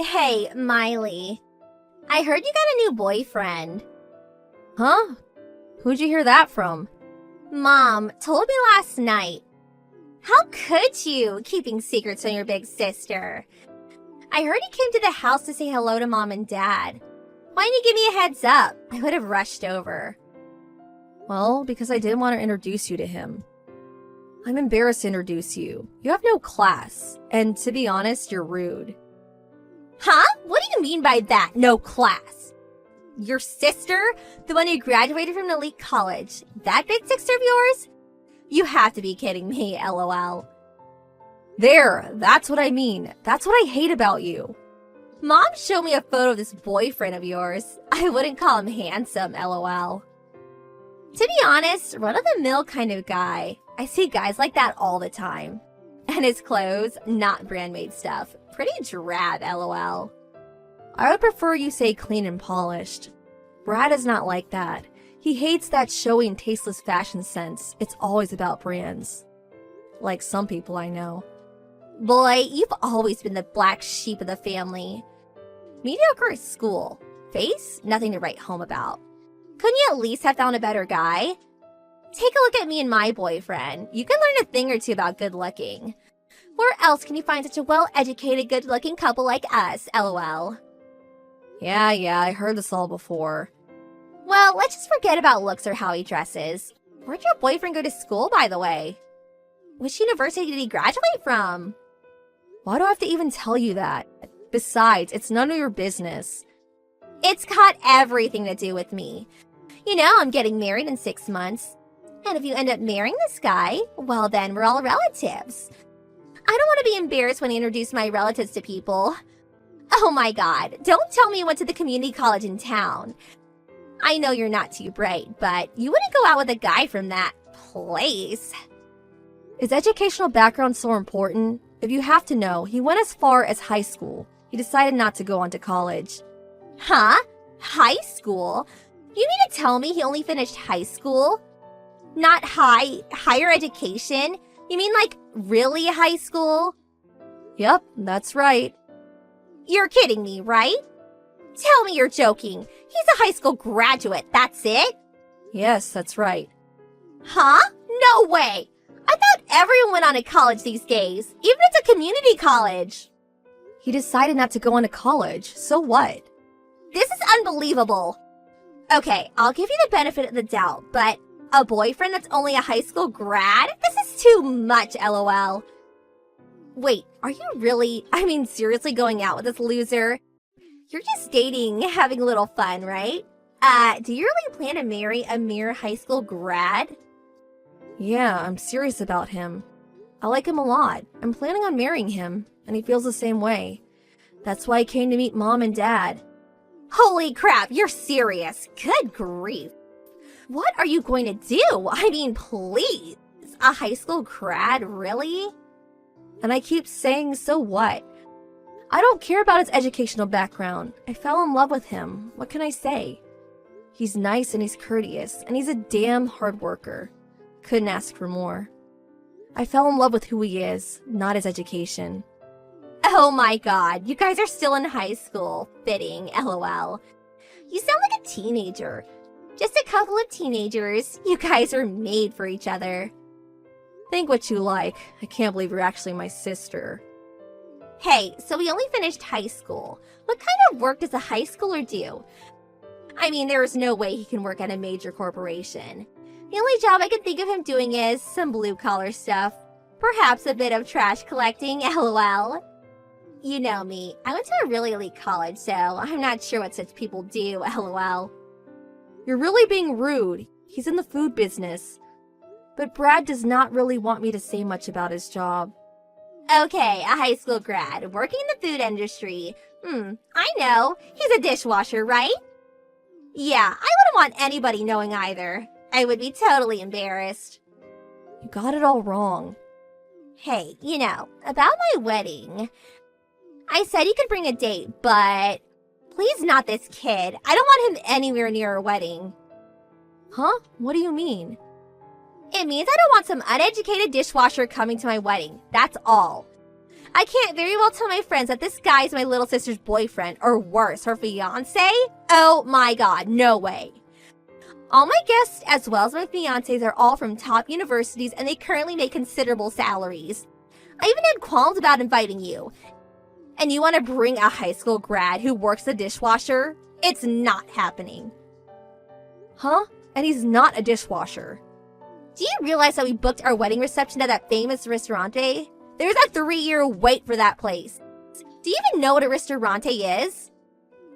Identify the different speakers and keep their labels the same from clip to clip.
Speaker 1: Hey, Miley. I heard you got a new boyfriend.
Speaker 2: Huh? Who'd you hear that from?
Speaker 1: Mom told me last night. How could you, keeping secrets from your big sister? I heard he came to the house to say hello to Mom and Dad. Why didn't you give me a heads up? I would have rushed over.
Speaker 2: Well, because I didn't want to introduce you to him. I'm embarrassed to introduce you. You have no class, and to be honest, you're rude.
Speaker 1: Huh? What do you mean by that, no class? Your sister? The one who graduated from an elite college? That big sister of yours? You have to be kidding me, LOL.
Speaker 2: There, that's what I mean. That's what I hate about you.
Speaker 1: Mom showed me a photo of this boyfriend of yours. I wouldn't call him handsome, LOL. To be honest, run-of-the-mill kind of guy. I see guys like that all the time. And his clothes, not brand-made stuff. Pretty drab, LOL.
Speaker 2: I would prefer you say clean and polished. Brad is not like that. He hates that showy and tasteless fashion sense. It's always about brands. Like some people I know.
Speaker 1: Boy, you've always been the black sheep of the family. Mediocre at school. Face? Nothing to write home about. Couldn't you at least have found a better guy? Take a look at me and my boyfriend. You can learn a thing or two about good looking. Where else can you find such a well-educated, good-looking couple like us, LOL?
Speaker 2: Yeah, I heard this all before.
Speaker 1: Well, let's just forget about looks or how he dresses. Where'd your boyfriend go to school, by the way? Which university did he graduate from?
Speaker 2: Why do I have to even tell you that? Besides, it's none of your business.
Speaker 1: It's got everything to do with me. You know, I'm getting married in 6 months. And if you end up marrying this guy, well then we're all relatives. I don't want to be embarrassed when I introduce my relatives to people. Oh my god, don't tell me you went to the community college in town. I know you're not too bright, but you wouldn't go out with a guy from that place.
Speaker 2: Is educational background so important? If you have to know, he went as far as high school. He decided not to go on to college.
Speaker 1: Huh? High school? You mean to tell me he only finished high school? Not higher education? You mean like really high school?
Speaker 2: Yep, that's right.
Speaker 1: You're kidding me, right? Tell me you're joking. He's a high school graduate, that's it?
Speaker 2: Yes, that's right.
Speaker 1: Huh? No way! I thought everyone went on to college these days, even if it's a community college.
Speaker 2: He decided not to go on to college, so what?
Speaker 1: This is unbelievable. Okay, I'll give you the benefit of the doubt, but a boyfriend that's only a high school grad? This is too much, LOL. Wait, are you seriously going out with this loser? You're just dating, having a little fun, right? Do you really plan to marry a mere high school grad?
Speaker 2: Yeah, I'm serious about him. I like him a lot. I'm planning on marrying him, and he feels the same way. That's why I came to meet Mom and Dad.
Speaker 1: Holy crap, you're serious. Good grief. What are you going to do? I mean, please. A high school grad, really?
Speaker 2: And I keep saying, so what? I don't care about his educational background. I fell in love with him. What can I say? He's nice and he's courteous, and he's a damn hard worker. Couldn't ask for more. I fell in love with who he is, not his education.
Speaker 1: Oh my god, you guys are still in high school. Fitting, LOL. You sound like a teenager. Just a couple of teenagers. You guys are made for each other.
Speaker 2: Think what you like. I can't believe you're actually my sister.
Speaker 1: Hey, so we only finished high school. What kind of work does a high schooler do? I mean, there is no way he can work at a major corporation. The only job I can think of him doing is some blue-collar stuff. Perhaps a bit of trash collecting, LOL. You know me, I went to a really elite college, so I'm not sure what such people do, LOL.
Speaker 2: You're really being rude. He's in the food business. But Brad does not really want me to say much about his job.
Speaker 1: Okay, a high school grad, working in the food industry. I know. He's a dishwasher, right? Yeah, I wouldn't want anybody knowing either. I would be totally embarrassed.
Speaker 2: You got it all wrong.
Speaker 1: Hey, you know, about my wedding. I said you could bring a date, but please not this kid. I don't want him anywhere near our wedding.
Speaker 2: Huh? What do you mean?
Speaker 1: It means I don't want some uneducated dishwasher coming to my wedding. That's all. I can't very well tell my friends that this guy is my little sister's boyfriend, or worse, her fiancé? Oh my god, no way. All my guests, as well as my fiancés, are all from top universities and they currently make considerable salaries. I even had qualms about inviting you. And you want to bring a high school grad who works the dishwasher? It's not happening.
Speaker 2: Huh? And he's not a dishwasher.
Speaker 1: Do you realize that we booked our wedding reception at that famous restaurante? There's a 3-year wait for that place. Do you even know what a ristorante is?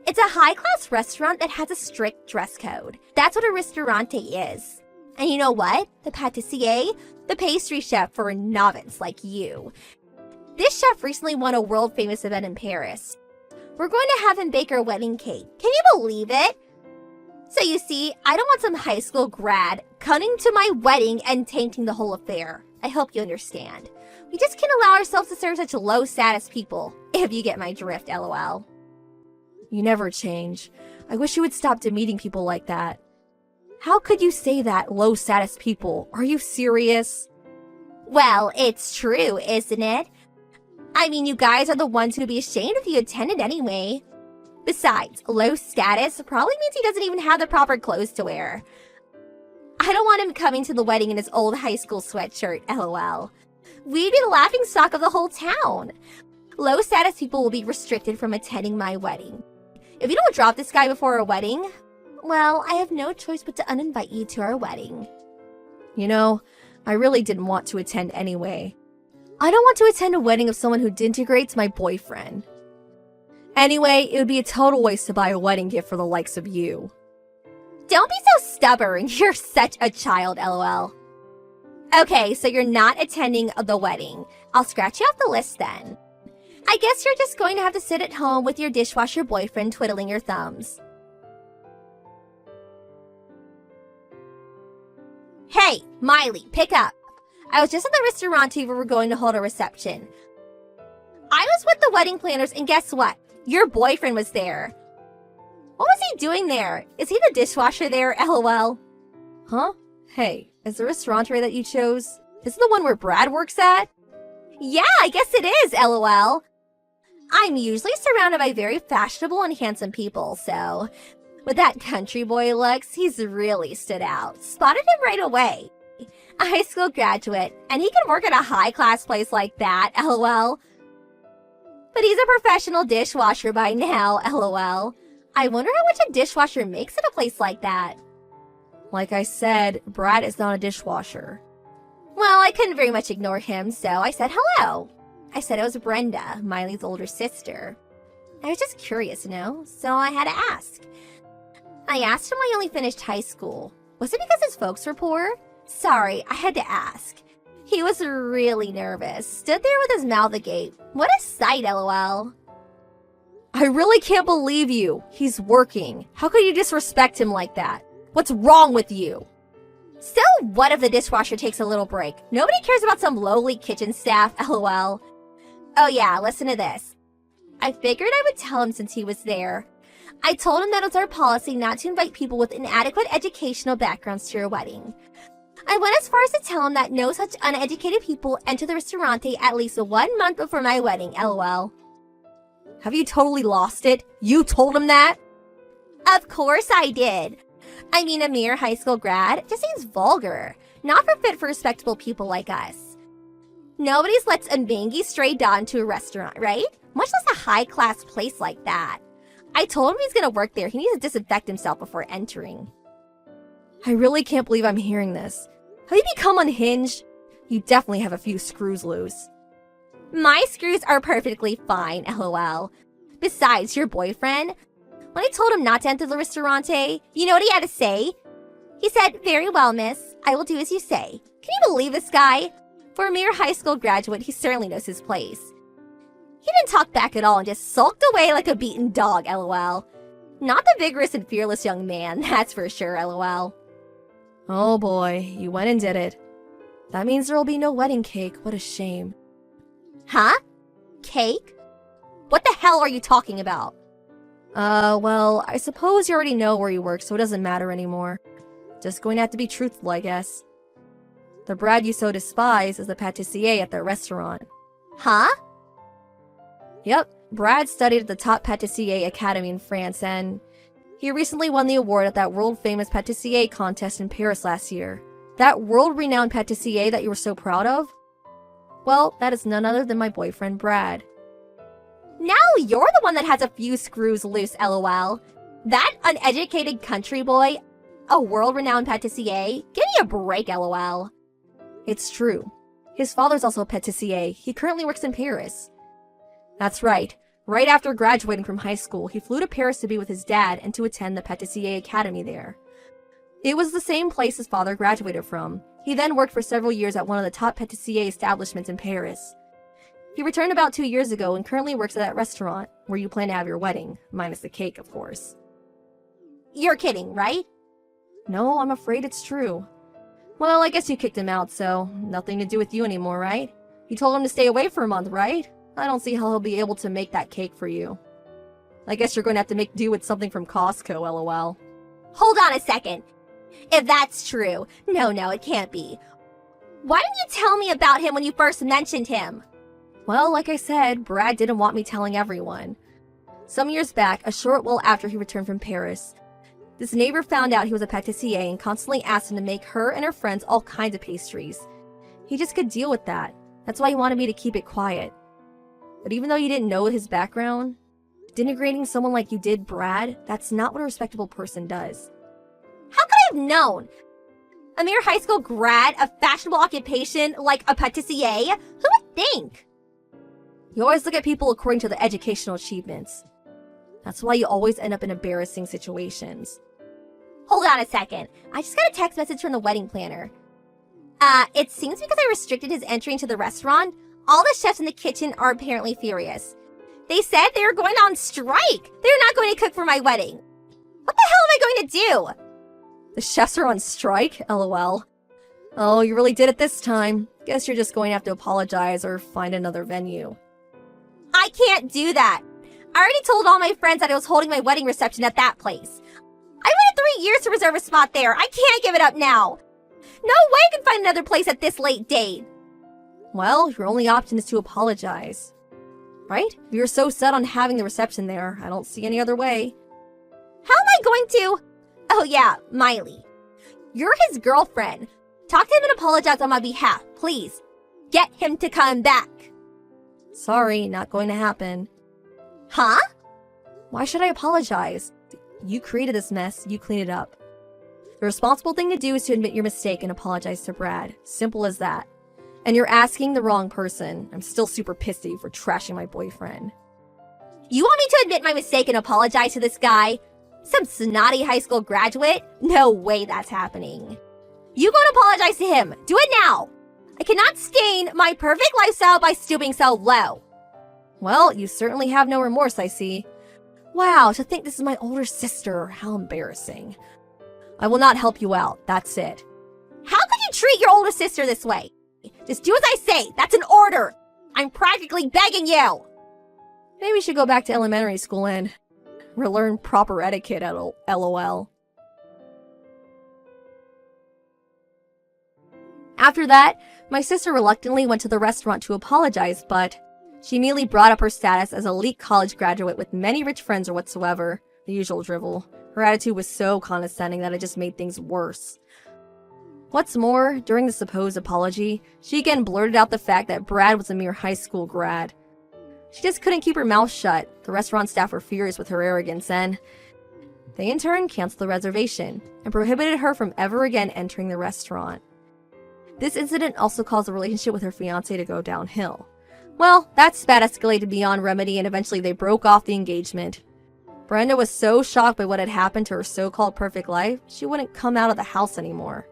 Speaker 1: It's a high-class restaurant that has a strict dress code. That's what a ristorante is. And you know what? The pâtissier, the pastry chef for a novice like you. This chef recently won a world-famous event in Paris. We're going to have him bake our wedding cake. Can you believe it? So you see, I don't want some high school grad coming to my wedding and tainting the whole affair. I hope you understand. We just can't allow ourselves to serve such low-status people, if you get my drift, lol.
Speaker 2: You never change. I wish you would stop demeaning people like that. How could you say that, low-status people? Are you serious?
Speaker 1: Well, it's true, isn't it? I mean, you guys are the ones who'd be ashamed if you attended anyway. Besides, low status probably means he doesn't even have the proper clothes to wear. I don't want him coming to the wedding in his old high school sweatshirt, lol. We'd be the laughingstock of the whole town. Low status people will be restricted from attending my wedding. If you don't drop this guy before our wedding, well, I have no choice but to uninvite you to our wedding.
Speaker 2: You know, I really didn't want to attend anyway. I don't want to attend a wedding of someone who disintegrates my boyfriend. Anyway, it would be a total waste to buy a wedding gift for the likes of you.
Speaker 1: Don't be so stubborn. You're such a child, lol. Okay, so you're not attending the wedding. I'll scratch you off the list then. I guess you're just going to have to sit at home with your dishwasher boyfriend twiddling your thumbs. Hey, Miley, pick up. I was just at the restaurante where we're going to hold a reception. I was with the wedding planners and guess what? Your boyfriend was there. What was he doing there? Is he the dishwasher there, lol?
Speaker 2: Huh? Hey, is the restaurante that you chose, is it the one where Brad works at?
Speaker 1: Yeah, I guess it is, lol. I'm usually surrounded by very fashionable and handsome people, so with that country boy looks, he's really stood out. Spotted him right away. A high school graduate, and he can work at a high-class place like that, lol. But he's a professional dishwasher by now, lol. I wonder how much a dishwasher makes at a place like that.
Speaker 2: Like I said, Brad is not a dishwasher.
Speaker 1: Well, I couldn't very much ignore him, so I said hello. I said it was Brenda, Miley's older sister. I was just curious, so I had to ask. I asked him why he only finished high school. Was it because his folks were poor? Sorry, I had to ask. He was really nervous, stood there with his mouth agape. What a sight, lol.
Speaker 2: I really can't believe you. He's working. How could you disrespect him like that? What's wrong with you?
Speaker 1: So what if the dishwasher takes a little break? Nobody cares about some lowly kitchen staff, lol. Oh yeah, listen to this. I figured I would tell him since he was there. I told him that it's our policy not to invite people with inadequate educational backgrounds to your wedding. I went as far as to tell him that no such uneducated people enter the restaurante at least 1 month before my wedding, lol.
Speaker 2: Have you totally lost it? You told him that?
Speaker 1: Of course I did. I mean, a mere high school grad just seems vulgar, not fit for respectable people like us. Nobody's lets a mangy stray dog into a restaurant, right? Much less a high-class place like that. I told him he's gonna work there. He needs to disinfect himself before entering.
Speaker 2: I really can't believe I'm hearing this. Have you become unhinged? You definitely have a few screws loose.
Speaker 1: My screws are perfectly fine, lol. Besides, your boyfriend, when I told him not to enter the restaurante, you know what he had to say? He said, "Very well, miss. I will do as you say." Can you believe this guy? For a mere high school graduate, he certainly knows his place. He didn't talk back at all and just sulked away like a beaten dog, lol. Not the vigorous and fearless young man, that's for sure, lol.
Speaker 2: Oh boy, you went and did it. That means there'll be no wedding cake. What a shame.
Speaker 1: Huh? Cake? What the hell are you talking about?
Speaker 2: Well, I suppose you already know where you work, so it doesn't matter anymore. Just going to have to be truthful, I guess. The Brad you so despise is the pâtissier at the restaurant.
Speaker 1: Huh?
Speaker 2: Yep, Brad studied at the top pâtissier academy in France, and he recently won the award at that world-famous pâtissier contest in Paris last year. That world-renowned pâtissier that you were so proud of? Well, that is none other than my boyfriend, Brad.
Speaker 1: Now you're the one that has a few screws loose, lol. That uneducated country boy, a world-renowned pâtissier? Give me a break, lol.
Speaker 2: It's true. His father's also a pâtissier. He currently works in Paris. That's right. Right after graduating from high school, he flew to Paris to be with his dad and to attend the pâtissier academy there. It was the same place his father graduated from. He then worked for several years at one of the top pâtissier establishments in Paris. He returned about 2 years ago and currently works at that restaurant where you plan to have your wedding, minus the cake, of course.
Speaker 1: You're kidding, right?
Speaker 2: No, I'm afraid it's true. Well, I guess you kicked him out, so nothing to do with you anymore, right? You told him to stay away for a month, right? I don't see how he'll be able to make that cake for you. I guess you're going to have to make do with something from Costco, lol.
Speaker 1: Hold on a second. If that's true, no, it can't be. Why didn't you tell me about him when you first mentioned him?
Speaker 2: Well, like I said, Brad didn't want me telling everyone. Some years back, a short while after he returned from Paris, this neighbor found out he was a pâtissier and constantly asked him to make her and her friends all kinds of pastries. He just could deal with that. That's why he wanted me to keep it quiet. But even though you didn't know his background, denigrating someone like you did Brad, that's not what a respectable person does.
Speaker 1: How could I have known? A mere high school grad, a fashionable occupation like a pâtissier? Who would think?
Speaker 2: You always look at people according to their educational achievements. That's why you always end up in embarrassing situations.
Speaker 1: Hold on a second. I just got a text message from the wedding planner. It seems because I restricted his entry into the restaurant, all the chefs in the kitchen are apparently furious. They said they were going on strike. They're not going to cook for my wedding. What the hell am I going to do?
Speaker 2: The chefs are on strike? LOL. Oh, you really did it this time. Guess you're just going to have to apologize or find another venue.
Speaker 1: I can't do that. I already told all my friends that I was holding my wedding reception at that place. I waited 3 years to reserve a spot there. I can't give it up now. No way I can find another place at this late date.
Speaker 2: Well, your only option is to apologize. Right? If you're so set on having the reception there, I don't see any other way.
Speaker 1: How am I going to? Oh yeah, Miley. You're his girlfriend. Talk to him and apologize on my behalf, please. Get him to come back.
Speaker 2: Sorry, not going to happen.
Speaker 1: Huh?
Speaker 2: Why should I apologize? You created this mess, you clean it up. The responsible thing to do is to admit your mistake and apologize to Brad. Simple as that. And you're asking the wrong person. I'm still super pissed at you for trashing my boyfriend.
Speaker 1: You want me to admit my mistake and apologize to this guy? Some snotty high school graduate? No way that's happening. You go and apologize to him. Do it now. I cannot stain my perfect lifestyle by stooping so low.
Speaker 2: Well, you certainly have no remorse, I see. Wow, to think this is my older sister. How embarrassing. I will not help you out. That's it.
Speaker 1: How could you treat your older sister this way? Just do as I say. That's an order. I'm practically begging you.
Speaker 2: Maybe we should go back to elementary school and relearn proper etiquette, LOL. After that, my sister reluctantly went to the restaurant to apologize, but she immediately brought up her status as an elite college graduate with many rich friends or whatsoever. The usual drivel. Her attitude was so condescending that it just made things worse. What's more, during the supposed apology, she again blurted out the fact that Brad was a mere high school grad. She just couldn't keep her mouth shut. The restaurant staff were furious with her arrogance, and they in turn canceled the reservation and prohibited her from ever again entering the restaurant. This incident also caused the relationship with her fiancé to go downhill. Well, that spat escalated beyond remedy and eventually they broke off the engagement. Brenda was so shocked by what had happened to her so-called perfect life, she wouldn't come out of the house anymore.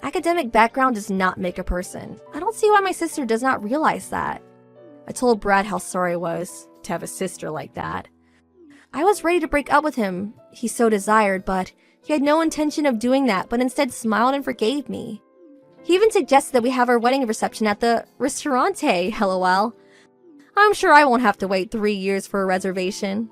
Speaker 2: Academic background does not make a person. I don't see why my sister does not realize that. I told Brad how sorry I was to have a sister like that. I was ready to break up with him, he so desired, but he had no intention of doing that, but instead smiled and forgave me. He even suggested that we have our wedding reception at the restaurante, lol. I'm sure I won't have to wait 3 years for a reservation.